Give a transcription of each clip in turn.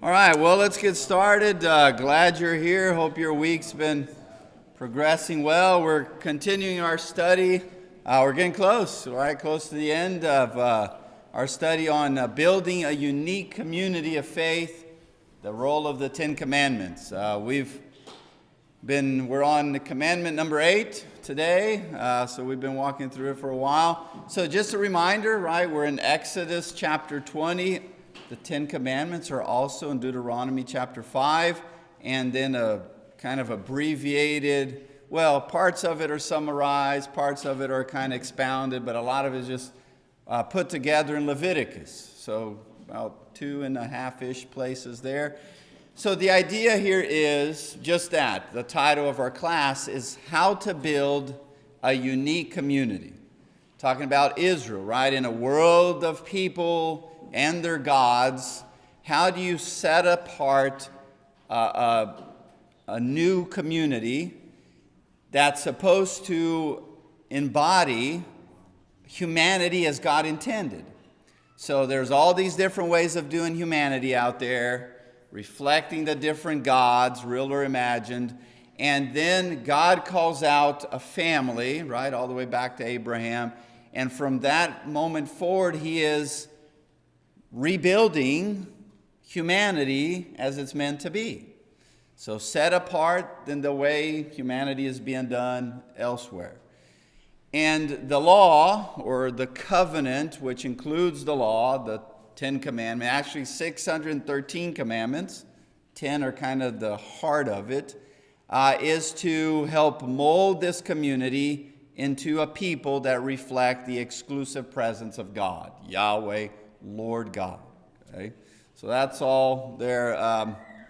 All right, well, let's get started. Glad you're here. Hope your week's been progressing well. We're continuing our study. We're getting close, right? Close to the end of our study on building a unique community of faith, the role of the Ten Commandments. We're on commandment number 8 today, so we've been walking through it for a while. So just a reminder, right? We're in Exodus chapter 20. The Ten Commandments are also in Deuteronomy chapter 5, and then a kind of abbreviated, well, parts of it are summarized, parts of it are kind of expounded, but a lot of it is just put together in Leviticus. So about 2.5-ish places there. So the idea here is just that. The title of our class is How to Build a Unique Community. Talking about Israel, right? In a world of people and their gods, how do you set apart a new community that's supposed to embody humanity as God intended? So there's all these different ways of doing humanity out there, reflecting the different gods, real or imagined, and then God calls out a family, right, all the way back to Abraham, and from that moment forward, he is rebuilding humanity as it's meant to be. So set apart than the way humanity is being done elsewhere. And the law, or the covenant, which includes the law, the 10 commandments, actually 613 commandments, 10 are kind of the heart of it, is to help mold this community into a people that reflect the exclusive presence of God, Yahweh, Lord God. Okay? So that's all there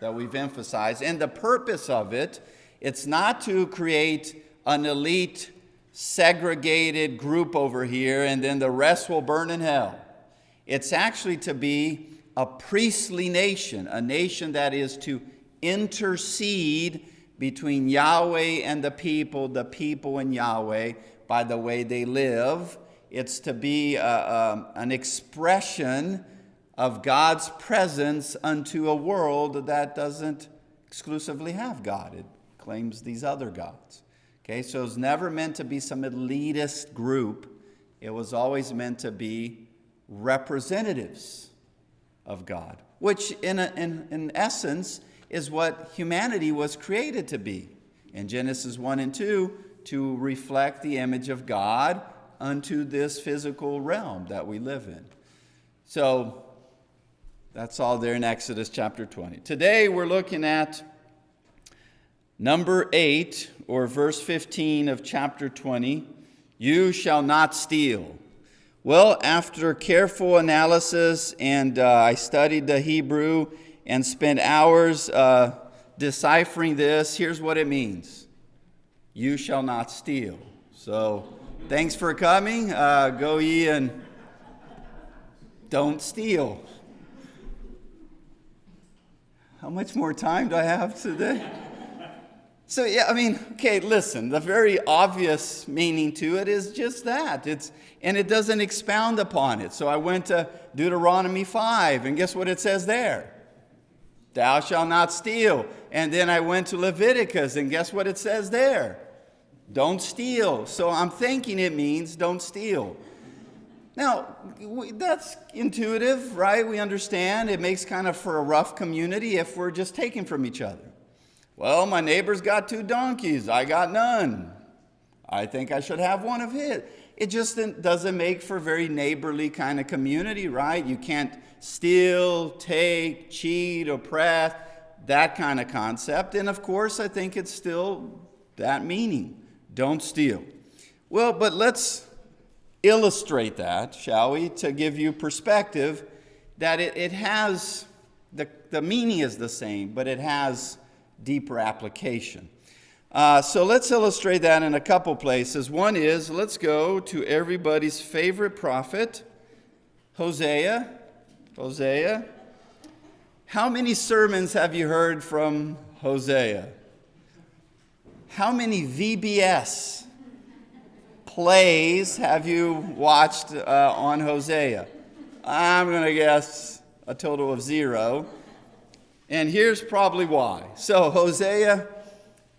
that we've emphasized. And the purpose of it, it's not to create an elite, segregated group over here and then the rest will burn in hell. It's actually to be a priestly nation, a nation that is to intercede between Yahweh and the people and Yahweh by the way they live. It's to be an expression of God's presence unto a world that doesn't exclusively have God. It claims these other gods. Okay, so it's never meant to be some elitist group. It was always meant to be representatives of God, which in essence is what humanity was created to be. In Genesis 1 and 2, to reflect the image of God unto this physical realm that we live in. So that's all there in Exodus chapter 20. Today we're looking at number 8, or verse 15 of chapter 20. You shall not steal. Well, after careful analysis, and I studied the Hebrew and spent hours deciphering this, here's what it means. You shall not steal. So thanks for coming. Go ye and don't steal. How much more time do I have today? So yeah, okay, listen, the very obvious meaning to it is just that. And it doesn't expound upon it. So I went to Deuteronomy 5, and guess what it says there? Thou shalt not steal. And then I went to Leviticus, and guess what it says there? Don't steal. So I'm thinking it means don't steal. Now, that's intuitive, right? We understand. It makes kind of for a rough community if we're just taking from each other. Well, my neighbor's got 2 donkeys. I got none. I think I should have one of his. It just doesn't make for very neighborly kind of community, right? You can't steal, take, cheat, oppress, that kind of concept. And of course, I think it's still that meaning. Don't steal. Well, but let's illustrate that, shall we, to give you perspective that it has, the meaning is the same, but it has deeper application. So let's illustrate that in a couple places. One is, let's go to everybody's favorite prophet, Hosea. Hosea. How many sermons have you heard from Hosea? How many VBS plays have you watched on Hosea? I'm going to guess a total of 0. And here's probably why. So Hosea,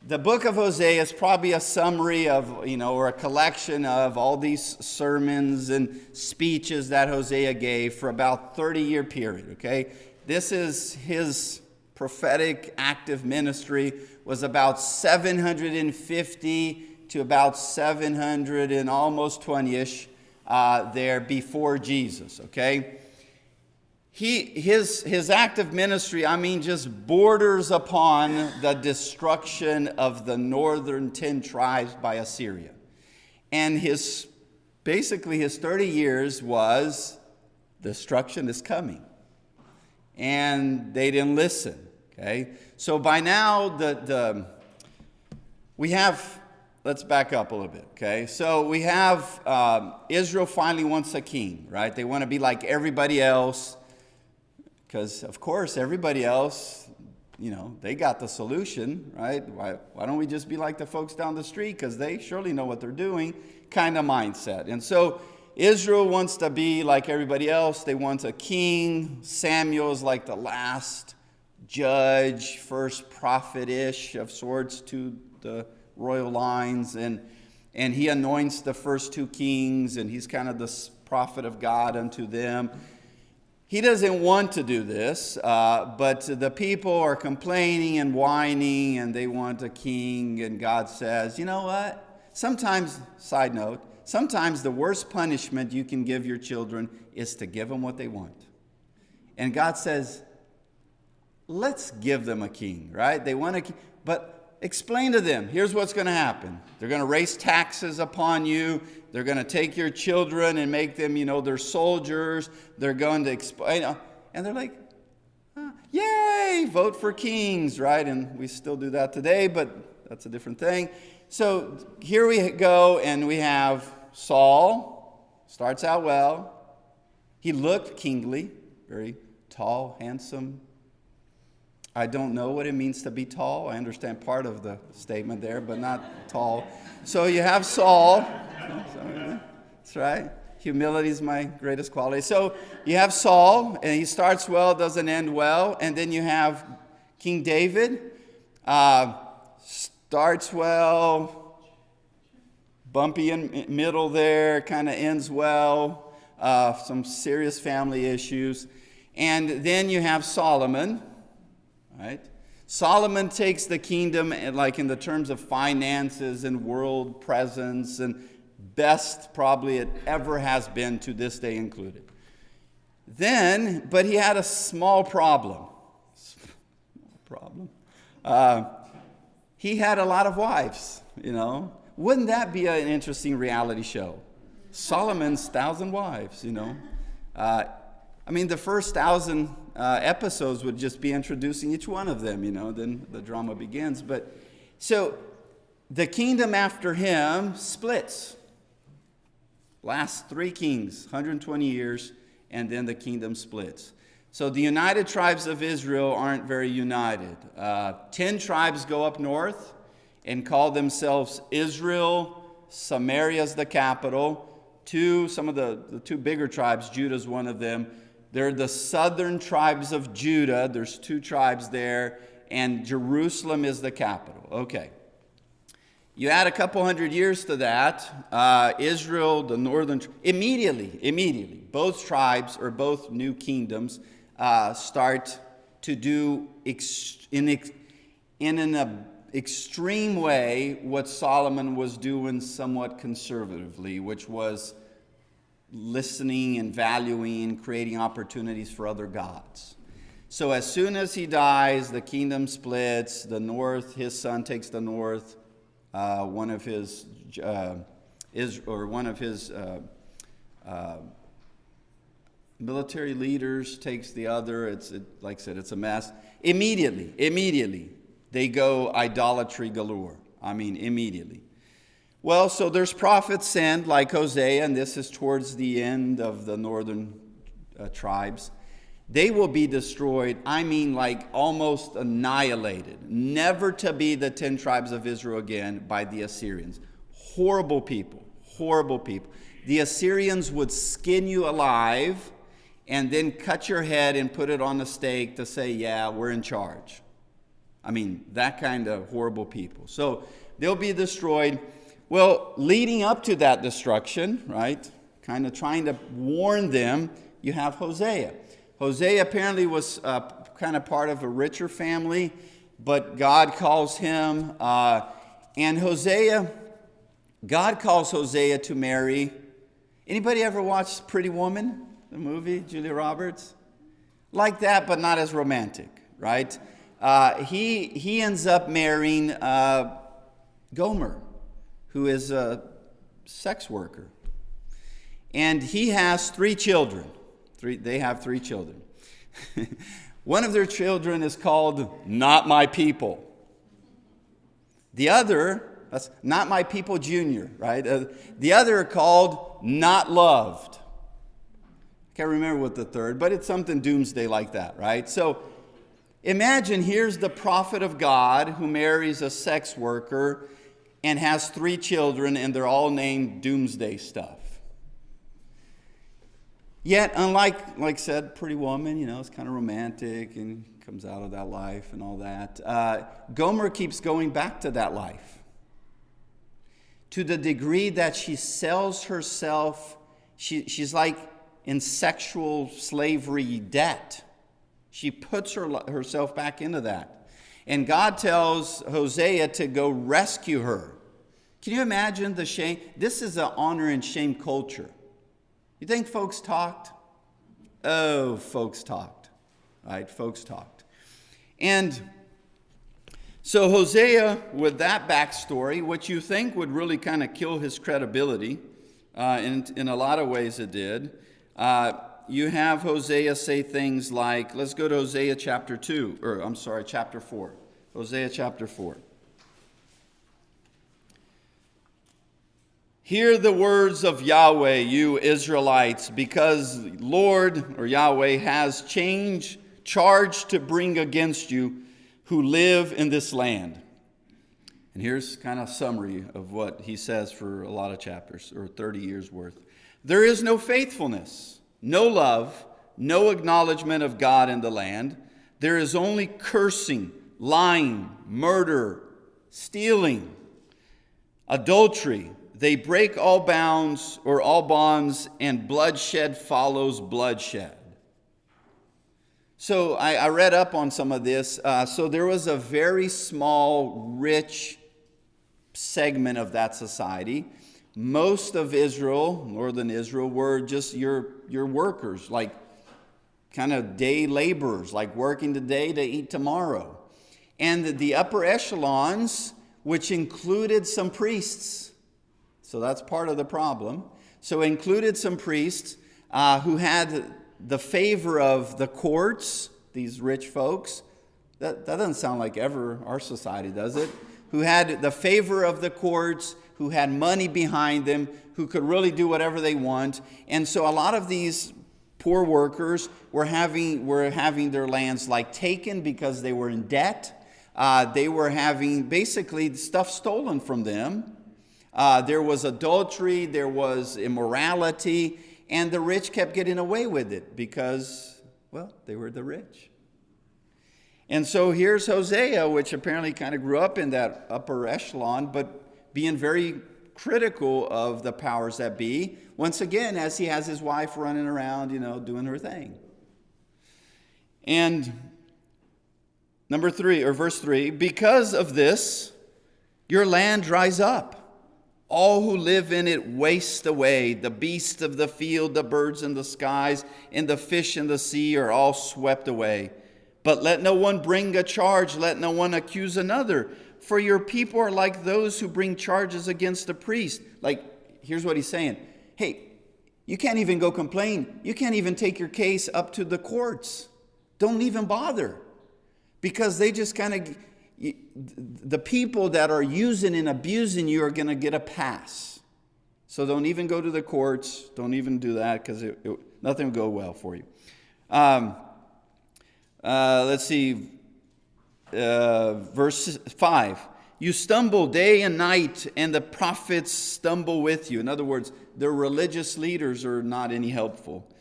the book of Hosea is probably a summary of, or a collection of all these sermons and speeches that Hosea gave for about 30-year period, okay? This is his prophetic active ministry was about 750 to about 700 and almost 20-ish there before Jesus, okay? His active ministry, just borders upon the destruction of the northern 10 tribes by Assyria. And basically his 30 years was destruction is coming. And they didn't listen, okay? So by now, we have, let's back up a little bit, okay? So we have Israel finally wants a king, right? They want to be like everybody else. Because, of course, everybody else, they got the solution, right? Why don't we just be like the folks down the street? Because they surely know what they're doing, kind of mindset. And so Israel wants to be like everybody else. They want a king. Samuel is like the last judge, first prophet-ish of sorts to the royal lines. And he anoints the first two kings, and he's kind of the prophet of God unto them. He doesn't want to do this, but the people are complaining and whining, and they want a king, and God says, you know what? Sometimes, side note, sometimes the worst punishment you can give your children is to give them what they want. And God says, let's give them a king, right? They want a king, but explain to them, here's what's going to happen. They're going to raise taxes upon you. They're going to take your children and make them, their soldiers. They're going to explain. And they're like, yay, vote for kings, right? And we still do that today, but that's a different thing. So here we go, and we have Saul. Starts out well. He looked kingly, very tall, handsome. I don't know what it means to be tall. I understand part of the statement there, but not tall. So you have Saul. That's right. Humility is my greatest quality. So you have Saul, and he starts well, doesn't end well. And then you have King David. Starts well, bumpy in middle there, kind of ends well. Some serious family issues. And then you have Solomon. Right? Solomon takes the kingdom, like in the terms of finances and world presence, and best probably it ever has been to this day included. But he had a small problem. He had a lot of wives, Wouldn't that be an interesting reality show? Solomon's 1,000 wives, the first 1,000 episodes would just be introducing each one of them, then the drama begins. But so the kingdom after him splits. Last 3 kings, 120 years, and then the kingdom splits. So the united tribes of Israel aren't very united. 10 tribes go up north and call themselves Israel. Samaria's the capital. Some of the 2 bigger tribes, Judah's one of them. They're the southern tribes of Judah. There's 2 tribes there, and Jerusalem is the capital. Okay. You add a couple hundred years to that, Israel, the northern, immediately, both tribes or both new kingdoms start to do in an extreme way what Solomon was doing somewhat conservatively, which was listening and valuing, creating opportunities for other gods. So as soon as he dies, the kingdom splits. The north, his son takes the north. One of his military leaders takes the other. Like I said, it's a mess. Immediately, they go idolatry galore. Immediately. Well, so there's prophets sent like Hosea, and this is towards the end of the northern tribes. They will be destroyed, like almost annihilated, never to be the 10 tribes of Israel again by the Assyrians. Horrible people. The Assyrians would skin you alive and then cut your head and put it on the stake to say, yeah, we're in charge. I mean, that kind of horrible people. So they'll be destroyed. Well, leading up to that destruction, right, kind of trying to warn them, you have Hosea. Hosea apparently was kind of part of a richer family, but God calls him, and Hosea, God calls Hosea to marry. Anybody ever watched Pretty Woman, the movie, Julia Roberts? Like that, but not as romantic, right? He ends up marrying Gomer, who is a sex worker. And he has 3 children. They have 3 children. One of their children is called Not My People. The other, that's Not My People Junior, right? The other are called Not Loved. I can't remember what the third, but it's something doomsday like that, right? So imagine here's the prophet of God who marries a sex worker and has 3 children, and they're all named doomsday stuff. Yet, unlike, like I said, Pretty Woman, it's kind of romantic and comes out of that life and all that. Gomer keeps going back to that life to the degree that she sells herself. She's like in sexual slavery debt. She puts herself back into that. And God tells Hosea to go rescue her. Can you imagine the shame? This is an honor and shame culture. You think folks talked? Oh, folks talked, right? Folks talked. And so Hosea, with that backstory, which you think would really kind of kill his credibility, in a lot of ways it did, you have Hosea say things like, let's go to Hosea chapter 4. Hosea chapter 4. Hear the words of Yahweh, you Israelites, because Lord, or Yahweh, has charge to bring against you who live in this land. And here's kind of a summary of what he says for a lot of chapters, or 30 years worth. There is no faithfulness, no love, no acknowledgement of God in the land. There is only cursing, lying, murder, stealing, adultery. They break all bounds or all bonds, and bloodshed follows bloodshed. So I read up on some of this. So there was a very small, rich segment of that society. Most of Israel, northern Israel, were just your workers, like kind of day laborers, like working today to eat tomorrow. And the upper echelons, which included some priests. So that's part of the problem. So included some priests who had the favor of the courts, these rich folks. That doesn't sound like ever our society, does it? Who had the favor of the courts, who had money behind them, who could really do whatever they want. And so a lot of these poor workers were having their lands like taken because they were in debt. They were having basically stuff stolen from them. There was adultery, there was immorality, and the rich kept getting away with it because, well, they were the rich. And so here's Hosea, which apparently kind of grew up in that upper echelon, but being very critical of the powers that be, once again, as he has his wife running around, doing her thing. And verse 3, because of this, your land dries up. All who live in it waste away. The beasts of the field, the birds in the skies, and the fish in the sea are all swept away. But let no one bring a charge, let no one accuse another. For your people are like those who bring charges against the priest. Like, here's what he's saying. Hey, you can't even go complain. You can't even take your case up to the courts. Don't even bother. Because they just kind of... the people that are using and abusing you are going to get a pass. So don't even go to the courts. Don't even do that because nothing will go well for you. Let's see. Verse 5. You stumble day and night, and the prophets stumble with you. In other words, the religious leaders are not any helpful.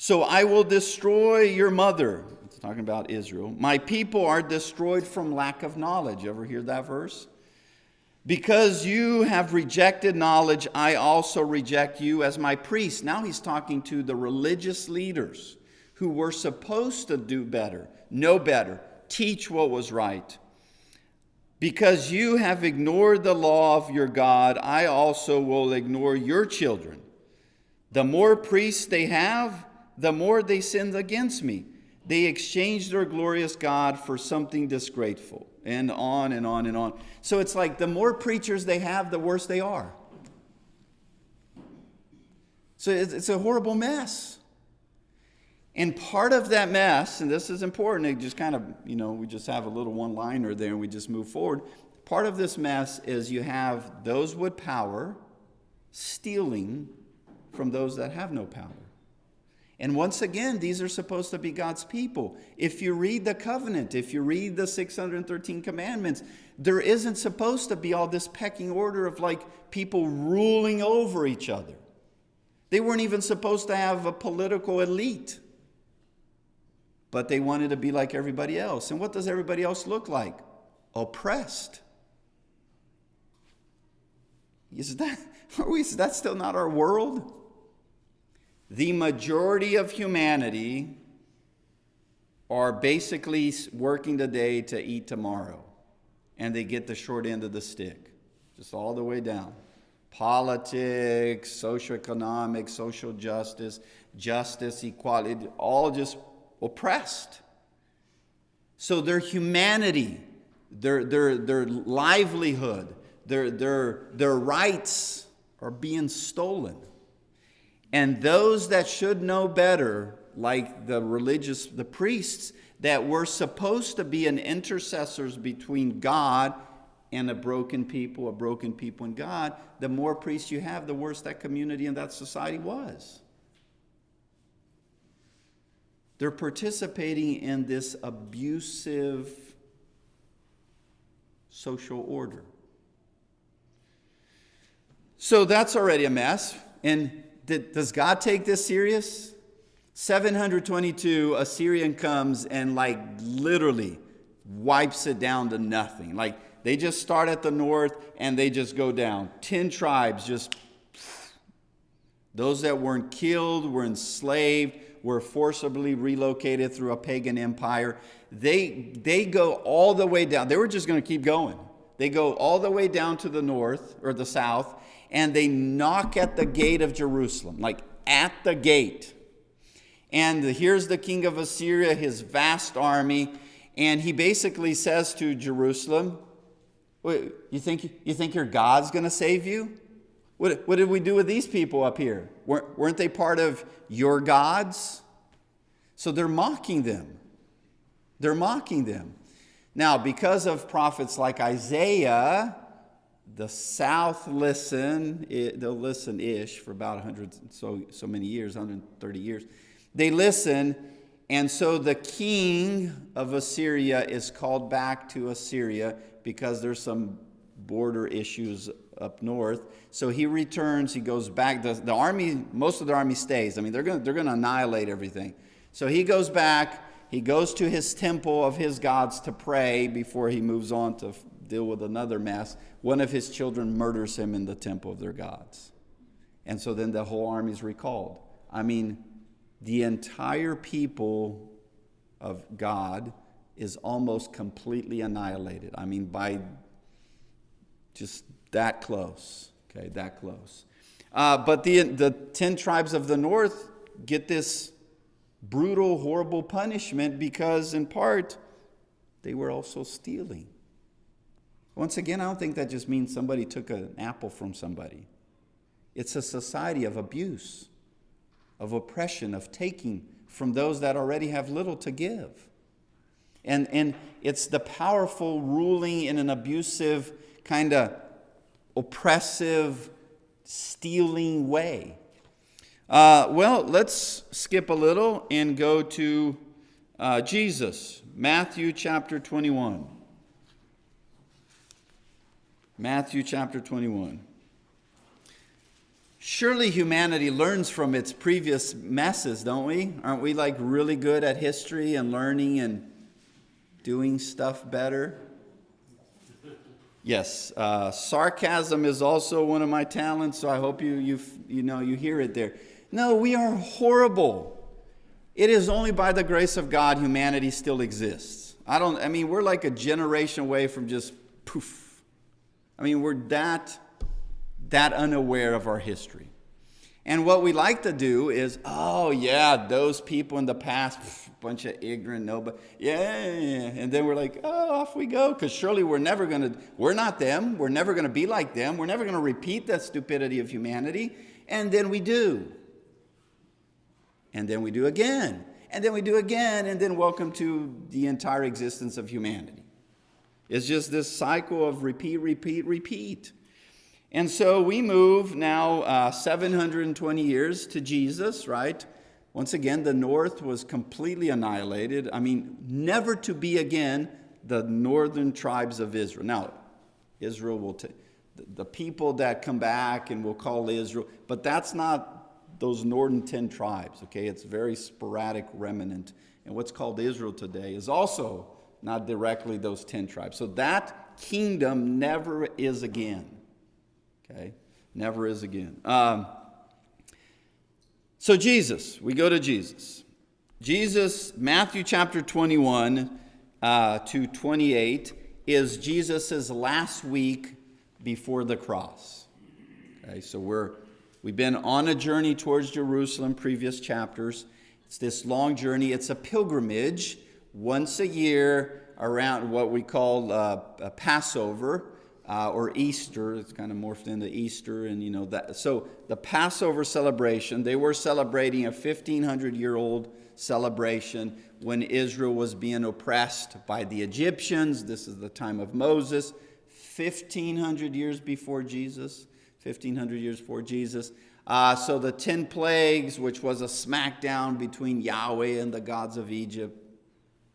So I will destroy your mother. It's talking about Israel. My people are destroyed from lack of knowledge. You ever hear that verse? Because you have rejected knowledge, I also reject you as my priest. Now he's talking to the religious leaders who were supposed to do better, know better, teach what was right. Because you have ignored the law of your God, I also will ignore your children. The more priests they have, the more they sinned against me. They exchanged their glorious God for something disgraceful. And on and on and on. So it's like the more preachers they have, the worse they are. So it's a horrible mess. And part of that mess, and this is important, it just kind of, we just have a little one-liner there and we just move forward. Part of this mess is you have those with power stealing from those that have no power. And once again, these are supposed to be God's people. If you read the covenant, if you read the 613 commandments, there isn't supposed to be all this pecking order of like people ruling over each other. They weren't even supposed to have a political elite. But they wanted to be like everybody else. And what does everybody else look like? Oppressed. Is that still not our world? The majority of humanity are basically working today to eat tomorrow. And they get the short end of the stick. Just all the way down. Politics, socioeconomic, social justice, equality, all just oppressed. So their humanity, their livelihood, their rights are being stolen. And those that should know better, like the priests that were supposed to be intercessors between God and a broken people and God, the more priests you have, the worse that community and that society was. They're participating in this abusive social order. So that's already a mess. And does God take this serious? 722, Assyrian comes and literally wipes it down to nothing. They just start at the north and they just go down. 10 tribes just, those that weren't killed, were enslaved, were forcibly relocated through a pagan empire. They go all the way down. They were just going to keep going. They go all the way down to the north or the south, and they knock at the gate of Jerusalem, at the gate. And here's the king of Assyria, his vast army, and he basically says to Jerusalem, "Wait, you think your God's going to save you? What did we do with these people up here? Weren't they part of your gods?" So they're mocking them. They're mocking them. Now, because of prophets like Isaiah, the South they'll listen-ish for about 100 so many years, 130 years. They listen, and so the king of Assyria is called back to Assyria because there's some border issues up north. So he returns, he goes back. The army, most of the army stays. I mean, they're going to annihilate everything. So he goes back, he goes to his temple of his gods to pray before he moves on to deal with another mess. One of his children murders him in the temple of their gods. And so then the whole army is recalled. I mean, the entire people of God is almost completely annihilated. I mean, by just that close. Okay, that close. But the 10 tribes of the north get this brutal, horrible punishment because, in part, they were also stealing. Once again, I don't think that just means somebody took an apple from somebody. It's a society of abuse, of oppression, of taking from those that already have little to give. And it's the powerful ruling in an abusive, kind of oppressive, stealing way. Well, let's skip a little and go to Jesus, Matthew chapter 21. Matthew chapter 21. Surely humanity learns from its previous messes, don't we? Aren't we like really good at history and learning and doing stuff better? Yes, sarcasm is also one of my talents, so I hope you hear it there. No, we are horrible. It is only by the grace of God humanity still exists. We're like a generation away from just poof. We're that unaware of our history. And what we like to do is, oh yeah, those people in the past, bunch of ignorant, nobody, yeah. And then we're like, oh, off we go, because surely we're not them, we're never going to be like them, we're never going to repeat that stupidity of humanity. And then we do. And then we do again. And then we do again, and then welcome to the entire existence of humanity. It's just this cycle of repeat. And so we move now 720 years to Jesus, right? Once again, the north was completely annihilated. Never to be again the northern tribes of Israel. Now, Israel will take the people that come back and we'll call Israel, but that's not those northern 10 tribes, okay? It's very sporadic remnant. And what's called Israel today is also not directly those 10 tribes. So that kingdom never is again. Okay, never is again. So Jesus, we go to Jesus. Jesus, Matthew chapter 21 to 28 is Jesus' last week before the cross. Okay, so we've been on a journey towards Jerusalem, previous chapters. It's this long journey. It's a pilgrimage once a year around what we call a Passover. Or Easter, it's kind of morphed into Easter, and that. So the Passover celebration, they were celebrating a 1,500-year-old celebration when Israel was being oppressed by the Egyptians. This is the time of Moses, 1,500 years before Jesus. 1,500 years before Jesus. So the 10 plagues, which was a smackdown between Yahweh and the gods of Egypt,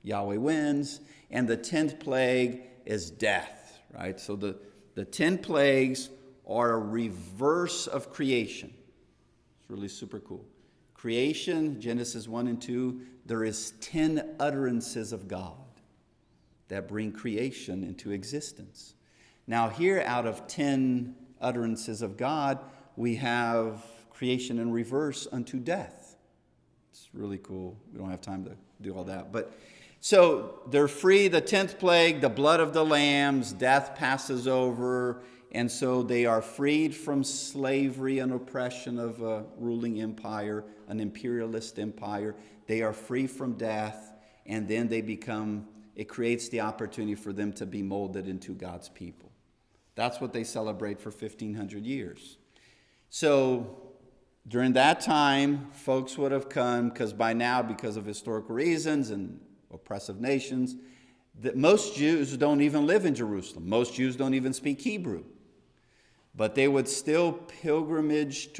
Yahweh wins, and the 10th plague is death. Right? So the 10 plagues are a reverse of creation. It's really super cool. Creation, Genesis 1 and 2, there is 10 utterances of God that bring creation into existence. Now here, out of 10 utterances of God, we have creation in reverse unto death. It's really cool. We don't have time to do all that, but so they're free, the 10th plague, the blood of the lambs, death passes over, and so they are freed from slavery and oppression of a ruling empire, an imperialist empire. They are free from death, and then it creates the opportunity for them to be molded into God's people. That's what they celebrate for 1,500 years. So during that time, folks would have come, because by now, because of historical reasons and oppressive nations, that most Jews don't even live in Jerusalem. Most Jews don't even speak Hebrew. But they would still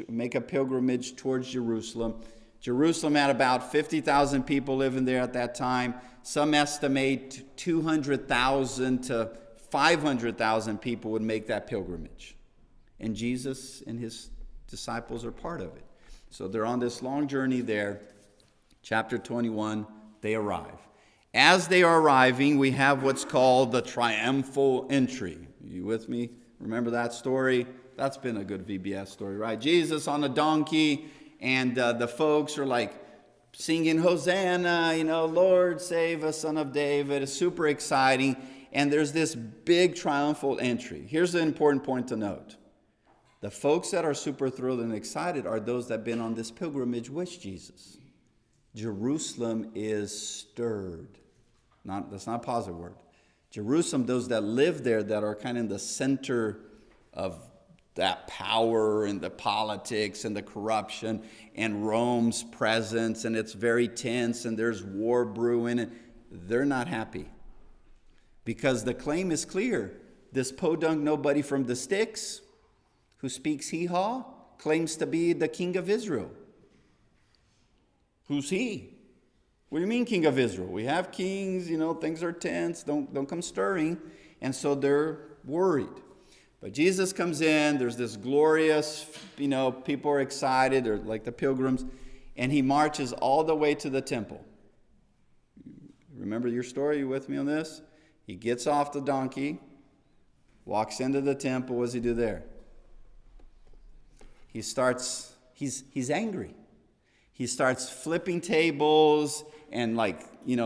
make a pilgrimage towards Jerusalem. Jerusalem had about 50,000 people living there at that time. Some estimate 200,000 to 500,000 people would make that pilgrimage. And Jesus and his disciples are part of it. So they're on this long journey there. Chapter 21, they arrive. As they are arriving, we have what's called the triumphal entry. Are you with me? Remember that story? That's been a good VBS story, right? Jesus on a donkey, and the folks are like singing Hosanna, Lord, save us, Son of David. It's super exciting. And there's this big triumphal entry. Here's the important point to note. The folks that are super thrilled and excited are those that have been on this pilgrimage with Jesus. Jerusalem is stirred. That's not a positive word. Jerusalem, those that live there that are kind of in the center of that power and the politics and the corruption and Rome's presence, and it's very tense and there's war brewing, and they're not happy. Because the claim is clear. This podunk nobody from the sticks who speaks hee-haw claims to be the king of Israel. Who's he? What do you mean, king of Israel? We have kings, things are tense, don't come stirring. And so they're worried. But Jesus comes in, there's this glorious, people are excited, they're like the pilgrims, and he marches all the way to the temple. Remember your story? You with me on this? He gets off the donkey, walks into the temple. What does he do there? He's angry. He starts flipping tables and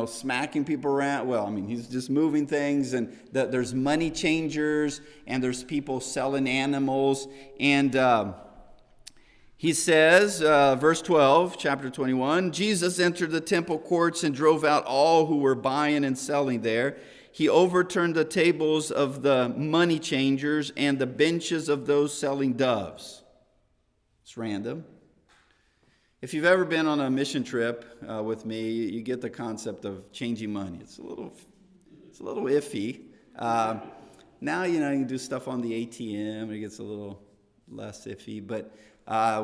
smacking people around. Well, he's just moving things, and there's money changers, and there's people selling animals. And he says, verse 12, chapter 21, Jesus entered the temple courts and drove out all who were buying and selling there. He overturned the tables of the money changers and the benches of those selling doves. It's random. If you've ever been on a mission trip with me, you get the concept of changing money. It's a little iffy. Now, you can do stuff on the ATM. It gets a little less iffy. But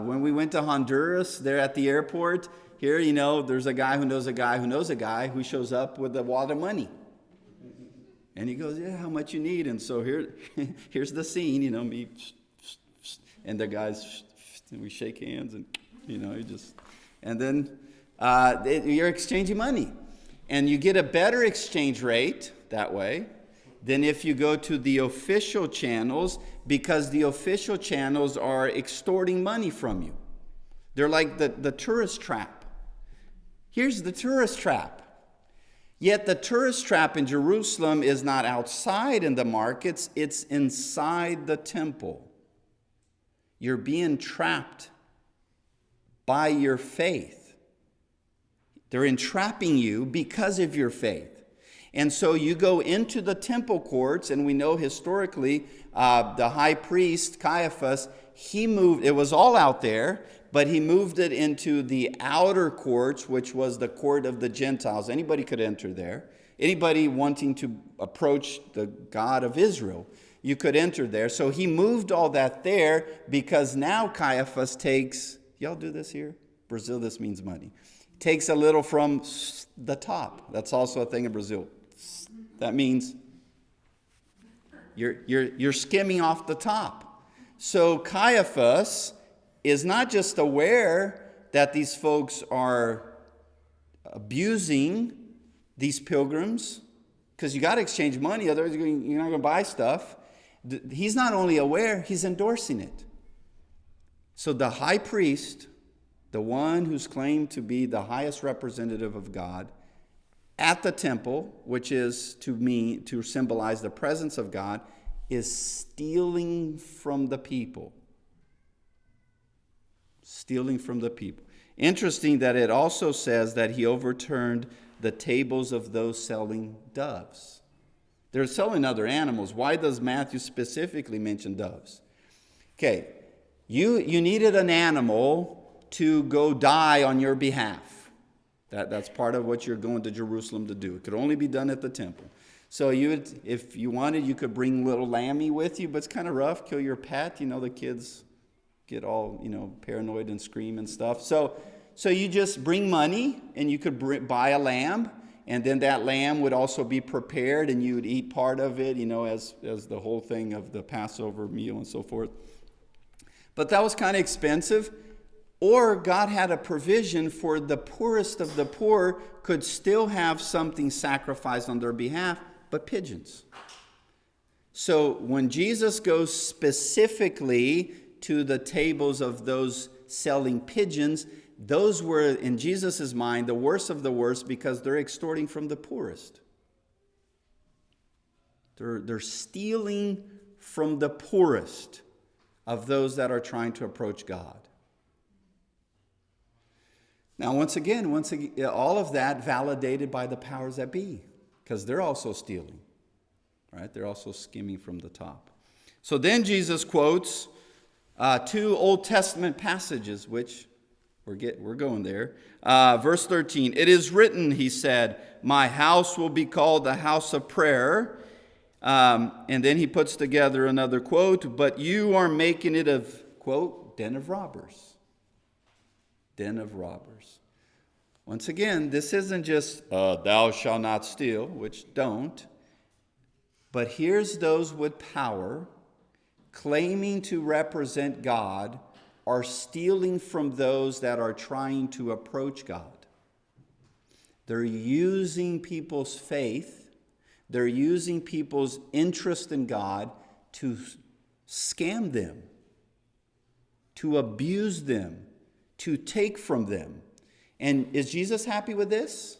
when we went to Honduras, there at the airport, here, there's a guy who knows a guy who knows a guy who shows up with a wad of money. And he goes, yeah, how much you need? And so here's the scene, me, and the guys, and we shake hands, and, and then you're exchanging money. And you get a better exchange rate that way than if you go to the official channels, because the official channels are extorting money from you. They're like the tourist trap. Here's the tourist trap. Yet the tourist trap in Jerusalem is not outside in the markets, it's inside the temple. You're being trapped by your faith. They're entrapping you because of your faith. And so you go into the temple courts, and we know historically the high priest, Caiaphas, it was all out there, but he moved it into the outer courts, which was the court of the Gentiles. Anybody could enter there. Anybody wanting to approach the God of Israel, you could enter there. So he moved all that there, because now Caiaphas takes, y'all do this here? Brazil, this means money. Takes a little from the top. That's also a thing in Brazil. That means you're skimming off the top. So Caiaphas is not just aware that these folks are abusing these pilgrims, because you got to exchange money, otherwise you're not going to buy stuff. He's not only aware, he's endorsing it. So the high priest, the one who's claimed to be the highest representative of God at the temple, which is to symbolize the presence of God, is stealing from the people. Stealing from the people. Interesting that it also says that he overturned the tables of those selling doves. They're selling other animals. Why does Matthew specifically mention doves? Okay, you needed an animal to go die on your behalf. That's part of what you're going to Jerusalem to do. It could only be done at the temple. So if you wanted, you could bring little lammy with you, but it's kind of rough. Kill your pet. The kids get all, paranoid and scream and stuff. So you just bring money, and you could buy a lamb, and then that lamb would also be prepared, and you would eat part of it, as the whole thing of the Passover meal and so forth. But that was kind of expensive. Or God had a provision for the poorest of the poor could still have something sacrificed on their behalf, but pigeons. So when Jesus goes specifically to the tables of those selling pigeons, those were, in Jesus' mind, the worst of the worst, because they're extorting from the poorest. They're stealing from the poorest of those that are trying to approach God. Now, once again, all of that validated by the powers that be, because they're also stealing, right? They're also skimming from the top. So then Jesus quotes two Old Testament passages, which we're going there. Verse 13, "It is written," he said, "my house will be called the house of prayer." And then he puts together another quote, "but you are making it a," quote, "den of robbers." Den of robbers. Once again, this isn't just thou shalt not steal, which don't. But here's those with power claiming to represent God are stealing from those that are trying to approach God. They're using people's faith, they're using people's interest in God to scam them, to abuse them, to take from them. And is Jesus happy with this?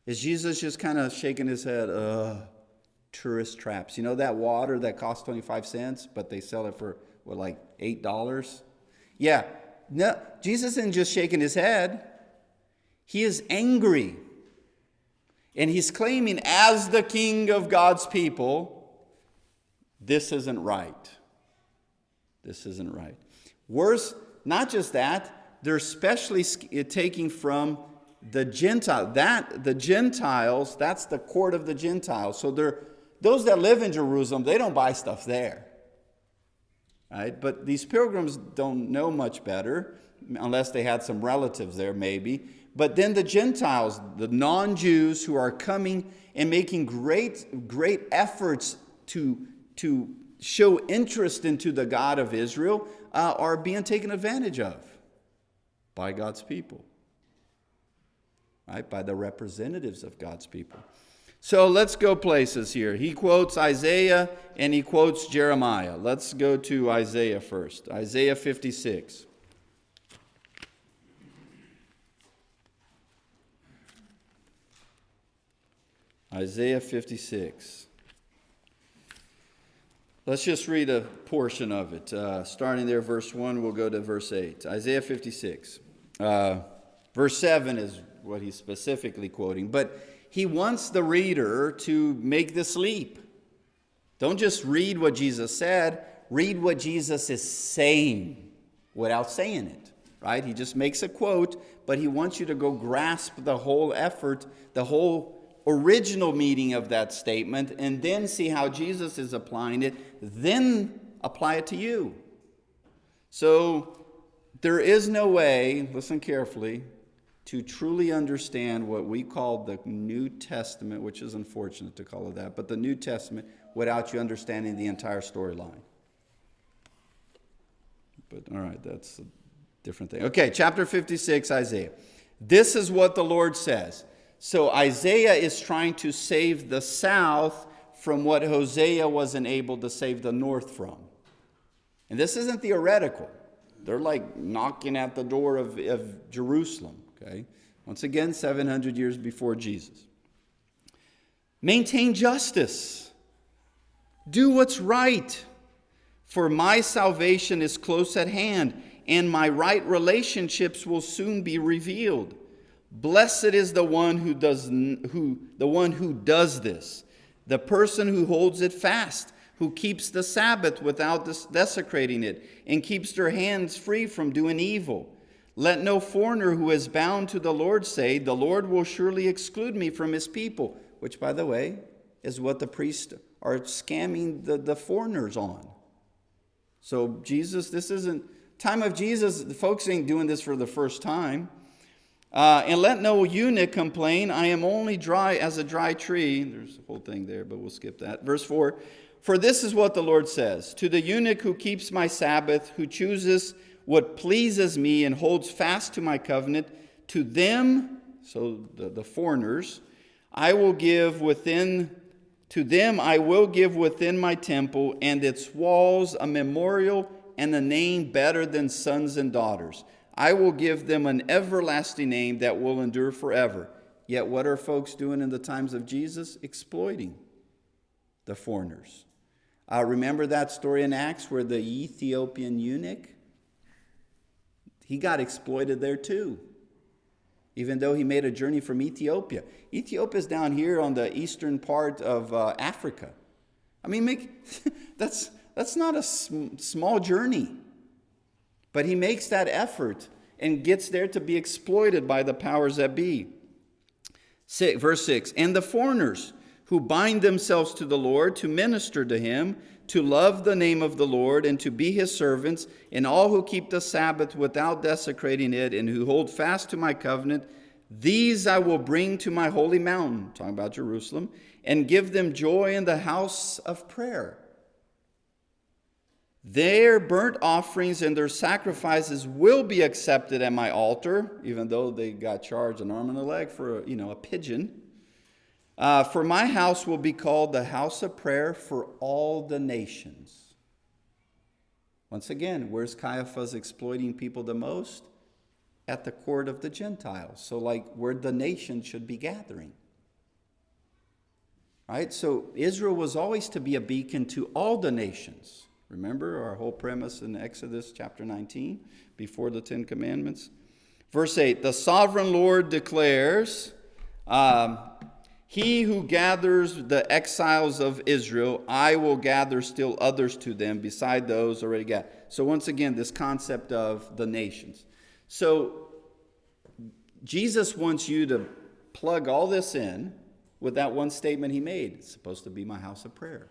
Is Jesus just kind of shaking his head, tourist traps? You know that water that costs 25 cents, but they sell it for, what, like $8? Yeah, no, Jesus isn't just shaking his head. He is angry. And he's claiming, as the king of God's people, this isn't right. This isn't right. Worse, not just that, they're especially taking from the Gentile. The Gentiles, that's the court of the Gentiles. So those that live in Jerusalem, they don't buy stuff there. Right? But these pilgrims don't know much better, unless they had some relatives there maybe. But then the Gentiles, the non-Jews who are coming and making great efforts to show interest into the God of Israel, are being taken advantage of by God's people. Right? By the representatives of God's people. So let's go places here. He quotes Isaiah and he quotes Jeremiah. Let's go to Isaiah first. Isaiah 56. Isaiah 56. Let's just read a portion of it. Starting there, verse 1, we'll go to verse 8. Isaiah 56. Verse 7 is what he's specifically quoting. But he wants the reader to make this leap. Don't just read what Jesus said. Read what Jesus is saying without saying it. Right? He just makes a quote, but he wants you to go grasp the whole effort, the whole original meaning of that statement, and then see how Jesus is applying it, then apply it to you. So there is no way, listen carefully, to truly understand what we call the New Testament, which is unfortunate to call it that, but the New Testament, without you understanding the entire storyline. But all right, that's a different thing. Okay, chapter 56, Isaiah. This is what the Lord says. So Isaiah is trying to save the south from what Hosea wasn't able to save the north from. And this isn't theoretical. They're like knocking at the door of Jerusalem. Okay? Once again, 700 years before Jesus. Maintain justice. Do what's right. For my salvation is close at hand, and my right relationships will soon be revealed. Blessed is the one who does this, the person who holds it fast, who keeps the Sabbath without desecrating it, and keeps their hands free from doing evil. Let no foreigner who is bound to the Lord say, the Lord will surely exclude me from his people, which, by the way, is what the priests are scamming the foreigners on. So Jesus, this isn't, time of Jesus, the folks ain't doing this for the first time. And let no eunuch complain, I am only dry as a dry tree. There's a whole thing there, but we'll skip that. Verse 4, for this is what the Lord says, to the eunuch who keeps my Sabbath, who chooses what pleases me and holds fast to my covenant, to them, so the foreigners, I will give within my temple and its walls a memorial and a name better than sons and daughters. I will give them an everlasting name that will endure forever. Yet what are folks doing in the times of Jesus? Exploiting the foreigners. Remember that story in Acts where the Ethiopian eunuch? He got exploited there too, even though he made a journey from Ethiopia. Ethiopia is down here on the eastern part of Africa. I mean, that's not a small journey. But he makes that effort and gets there to be exploited by the powers that be. Verse 6, and the foreigners who bind themselves to the Lord to minister to him, to love the name of the Lord and to be his servants, and all who keep the Sabbath without desecrating it and who hold fast to my covenant, these I will bring to my holy mountain, talking about Jerusalem, and give them joy in the house of prayer. Their burnt offerings and their sacrifices will be accepted at my altar, even though they got charged an arm and a leg for a pigeon. For my house will be called the house of prayer for all the nations. Once again, where's Caiaphas exploiting people the most? At the court of the Gentiles. So where the nation should be gathering. Right? So Israel was always to be a beacon to all the nations. Remember our whole premise in Exodus chapter 19, before the Ten Commandments? Verse 8, the sovereign Lord declares, he who gathers the exiles of Israel, I will gather still others to them beside those already gathered. So once again, this concept of the nations. So Jesus wants you to plug all this in with that one statement he made. It's supposed to be my house of prayer.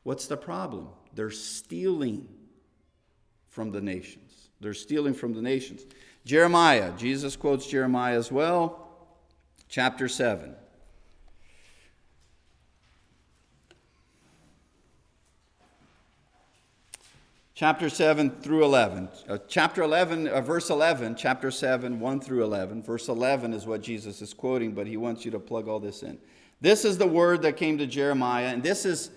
What's the problem? They're stealing from the nations. They're stealing from the nations. Jeremiah, Jesus quotes Jeremiah as well, chapter 7. Chapter 7 through 11. Chapter 11, verse 11, chapter 7, 1 through 11. Verse 11 is what Jesus is quoting, but he wants you to plug all this in. This is the word that came to Jeremiah, and this is,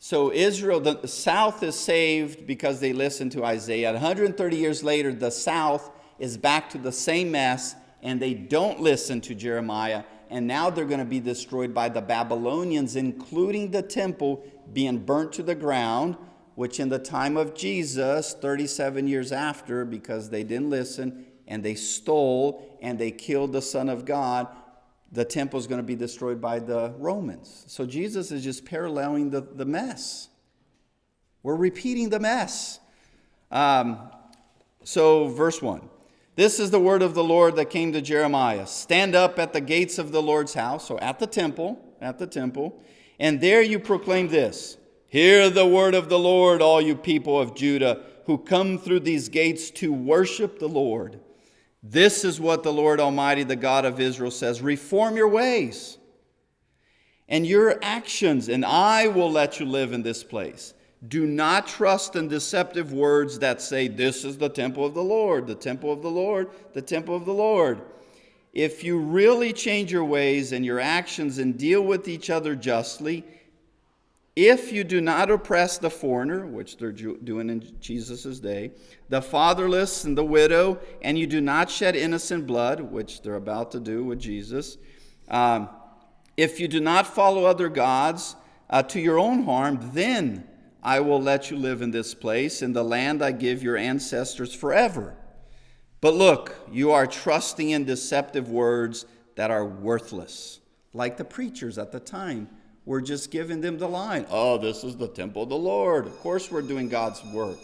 so Israel, the south is saved because they listened to Isaiah. 130 years later, the south is back to the same mess, and they don't listen to Jeremiah, and now they're going to be destroyed by the Babylonians, including the temple being burnt to the ground, which in the time of Jesus, 37 years after, because they didn't listen, and they stole, and they killed the Son of God, the temple is going to be destroyed by the Romans. So Jesus is just paralleling the mess. We're repeating the mess. So verse 1. This is the word of the Lord that came to Jeremiah. Stand up at the gates of the Lord's house, so at the temple, and there you proclaim this. Hear the word of the Lord, all you people of Judah, who come through these gates to worship the Lord. This is what the Lord Almighty, the God of Israel, says. Reform your ways and your actions, and I will let you live in this place. Do not trust in deceptive words that say, this is the temple of the Lord, the temple of the Lord, the temple of the Lord. If you really change your ways and your actions and deal with each other justly, if you do not oppress the foreigner, which they're doing in Jesus' day, the fatherless and the widow, and you do not shed innocent blood, which they're about to do with Jesus, if you do not follow other gods to your own harm, then I will let you live in this place, in the land I give your ancestors forever. But look, you are trusting in deceptive words that are worthless, like the preachers at the time. We're just giving them the line. Oh, this is the temple of the Lord. Of course we're doing God's work.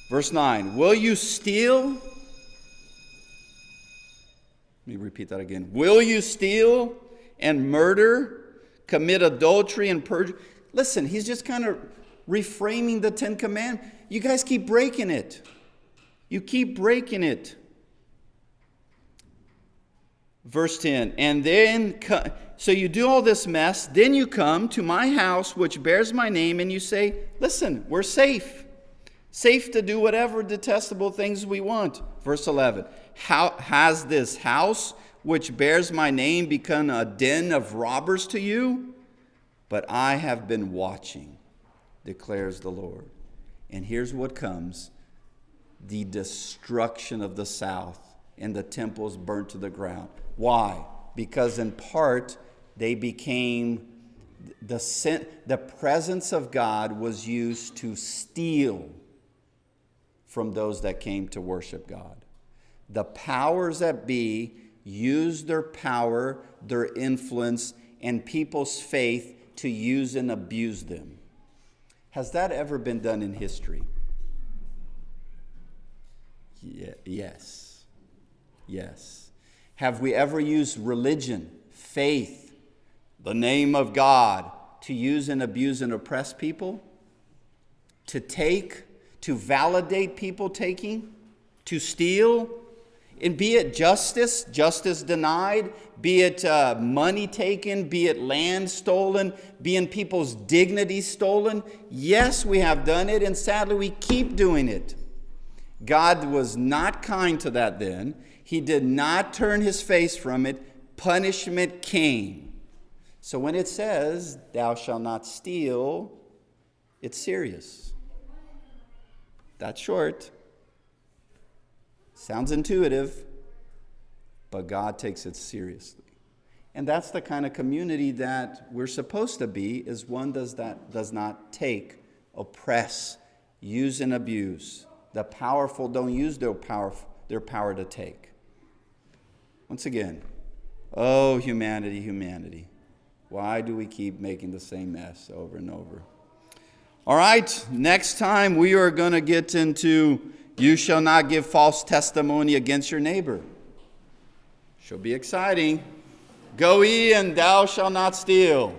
Verse 9. Will you steal? Let me repeat that again. Will you steal and murder, commit adultery and perjury? Listen, he's just kind of reframing the Ten Commandments. You guys keep breaking it. You keep breaking it. Verse 10, and then, so you do all this mess, then you come to my house, which bears my name, and you say, listen, we're safe. Safe to do whatever detestable things we want. Verse 11, how has this house, which bears my name, become a den of robbers to you? But I have been watching, declares the Lord. And here's what comes, the destruction of the south, and the temples burnt to the ground. Why? Because in part, they became, the presence of God was used to steal from those that came to worship God. The powers that be used their power, their influence, and people's faith to use and abuse them. Has that ever been done in history? Yes. Yes. Have we ever used religion, faith, the name of God to use and abuse and oppress people? To take, to validate people taking, to steal? And be it justice denied, be it money taken, be it land stolen, be it people's dignity stolen. Yes, we have done it, and sadly we keep doing it. God was not kind to that then. He did not turn his face from it. Punishment came. So when it says, thou shalt not steal, it's serious. That's short. Sounds intuitive, but God takes it seriously. And that's the kind of community that we're supposed to be, is one that does not take, oppress, use and abuse. The powerful don't use their power to take. Once again, oh, humanity, humanity. Why do we keep making the same mess over and over? All right, next time we are going to get into you shall not give false testimony against your neighbor. Should be exciting. Go ye and thou shalt not steal.